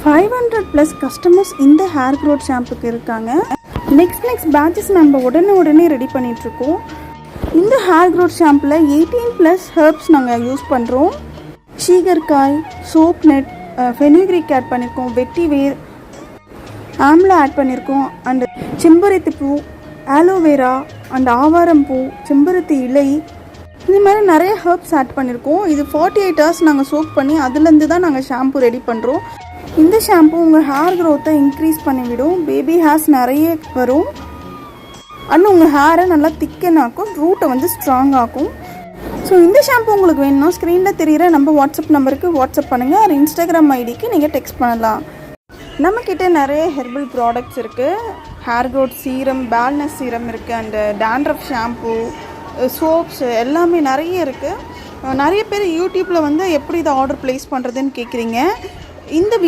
500 plus customers இந்த hair growth ஷாம்புக்கு இருக்காங்க. Next patches நம்ம உடனே ரெடி பண்ணிகிட்ருக்கோம். இந்த ஹேர் க்ரோத் ஷாம்பில் 18 ப்ளஸ் ஹெர்ப்ஸ் நாங்கள் யூஸ் பண்ணுறோம். சீகர்காய், சோப் நட், ஃபெனுக்ரீக் ஆட் பண்ணியிருக்கோம், வெட்டி வேர், ஆம்லா ஆட் பண்ணியிருக்கோம், அண்டு செம்பருத்தி பூ, ஆலோவேரா அண்ட் ஆவாரம் பூ, செம்பருத்தி இலை, இந்த மாதிரி நிறைய ஹெர்ப்ஸ் ஆட் பண்ணியிருக்கோம். இது 48 ஹவர்ஸ் நாங்கள் சோக் பண்ணி அதுலேருந்து தான் நாங்கள் ஷாம்பு ரெடி பண்ணுறோம். இந்த ஷாம்பு உங்கள் ஹேர் க்ரோத்தை இன்க்ரீஸ் பண்ணிவிடும். பேபி ஹேர்ஸ் நிறைய வரும். அண்ட் உங்கள் ஹேரை நல்லா திக்கன் ஆக்கும், ரூட்டை வந்து ஸ்ட்ராங் ஆக்கும். ஸோ இந்த ஷாம்பு உங்களுக்கு வேணும்னா ஸ்க்ரீனில் தெரிகிற நம்ம வாட்ஸ்அப் நம்பருக்கு வாட்ஸ்அப் பண்ணுங்கள். அது இன்ஸ்டாகிராம் ஐடிக்கு நீங்கள் டெக்ஸ்ட் பண்ணலாம். நம்மக்கிட்ட நிறைய ஹெர்பல் ப்ராடக்ட்ஸ் இருக்குது. Hair growth serum, baldness serum இருக்குது, அண்டு டேண்ட்ரஃப் ஷாம்பு, சோப்ஸ் எல்லாமே நிறைய இருக்குது. நிறைய பேர் யூடியூப்பில் வந்து எப்படி இதை ஆர்டர் ப்ளேஸ் பண்ணுறதுன்னு கேட்குறீங்க. இந்த